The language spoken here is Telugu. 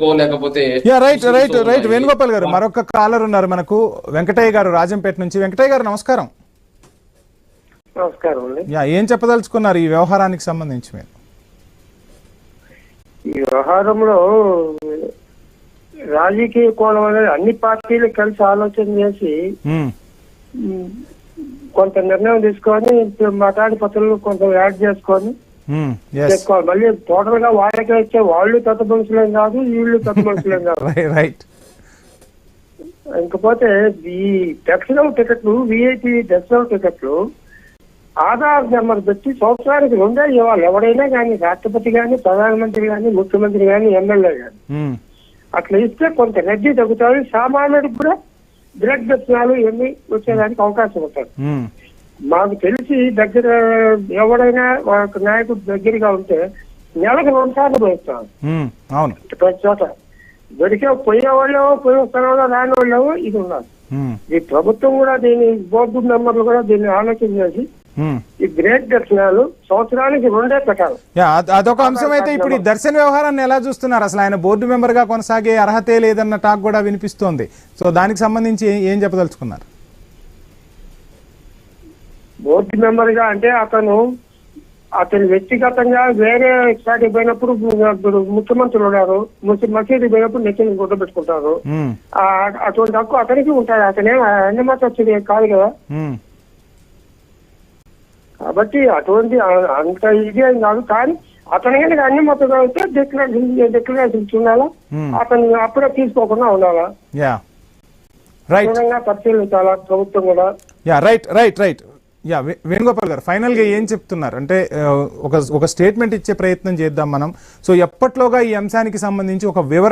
పేరుకో లేకపోతే రైట్ వేణుగోపాల్ గారు మరొక కాలర్ ఉన్నారు మనకు. వెంకటయ్య గారు రాజంపేట నుంచి. వెంకటయ్య గారు నమస్కారం. నమస్కారం అండి. ఏం చెప్పదలుచుకున్నారు ఈ వ్యవహారానికి సంబంధించి? మీరు ఈ వ్యవహారంలో రాజకీయ కోణం అనేది అన్ని పార్టీలు కలిసి ఆలోచన చేసి కొంత నిర్ణయం తీసుకొని మాట్లాడి పత్రులు కొంత యాడ్ చేసుకొని చేసుకోవాలి. మళ్ళీ టోటల్ గా వాళ్ళకే వచ్చే వాళ్ళు పెద్ద మనుషులేం కాదు, వీళ్ళు పెద్ద మనుషులేం కాదు. ఇంకపోతే ఈ దర్శనం టికెట్లు, విఐపి దర్శనం టికెట్లు ఆధార్ నెంబర్ పెట్టి సంవత్సరానికి 2 ఇవ్వాలి. ఎవరైనా కానీ, రాష్ట్రపతి కానీ, ప్రధానమంత్రి కానీ, ముఖ్యమంత్రి కానీ, ఎమ్మెల్యే కానీ అట్లా ఇస్తే కొంత రద్దీ తగ్గుతుంది. సామాన్యుడికి కూడా బ్లడ్ దర్శనాలు ఇవన్నీ వచ్చేదానికి అవకాశం ఉంటుంది. మాకు తెలిసి దగ్గర ఎవరైనా ఒక నాయకుడు దగ్గరగా ఉంటే నెలకు 2 సార్లు పోయిస్తాం. ప్రతి చోట దొరికే పోయేవాళ్ళు, పోయి వస్తున్న రాని వాళ్ళు ఇది ఉన్నారు. ఈ ప్రభుత్వం కూడా దీని బోర్డు మెంబర్లు కూడా దీన్ని ఆలోచన చేసి ఈ గ్రేట్ దర్శనాలు సంవత్సరానికి 2 పెట్టాలి. అదొక అంశం. అయితే ఇప్పుడు ఈ దర్శన వ్యవహారాన్ని ఎలా చూస్తున్నారు? అసలు ఆయన బోర్డు మెంబర్ గా కొనసాగే అర్హతే లేదన్న టాక్ కూడా వినిపిస్తోంది. సో దానికి సంబంధించి ఏం చెప్పదలుచుకున్నారు? బోర్డు మెంబర్ గా అంటే అతను వ్యక్తిగతంగా వేరే స్టార్ట్ పోయినప్పుడు ముఖ్యమంత్రులు ఉన్నారు, మసీదు పోయినప్పుడు నెత్తిని గుడ్డ పెట్టుకుంటారు. అటువంటి హక్కు అతనికి ఉంటాయి. అతనే అన్ని మత వచ్చేది కాదు కదా. కాబట్టి అటువంటి అంత ఇది ఏం కాదు. కానీ అతని కనుక అన్ని మొత్తం అయితే డిక్లరేషన్ ఉండాలా, అతను అప్పుడే తీసుకోకుండా ఉండాలా, పరిశీలించాలా ప్రభుత్వం కూడా. రైట్ వేణుగోపాల్ గారు ఫైనల్ గా ఏం చెప్తున్నారు అంటే ఒక స్టేట్మెంట్ ఇచ్చే ప్రయత్నం చేద్దాం మనం. సో ఎప్పట్లోగా ఈ అంశానికి సంబంధించి ఒక వివరణ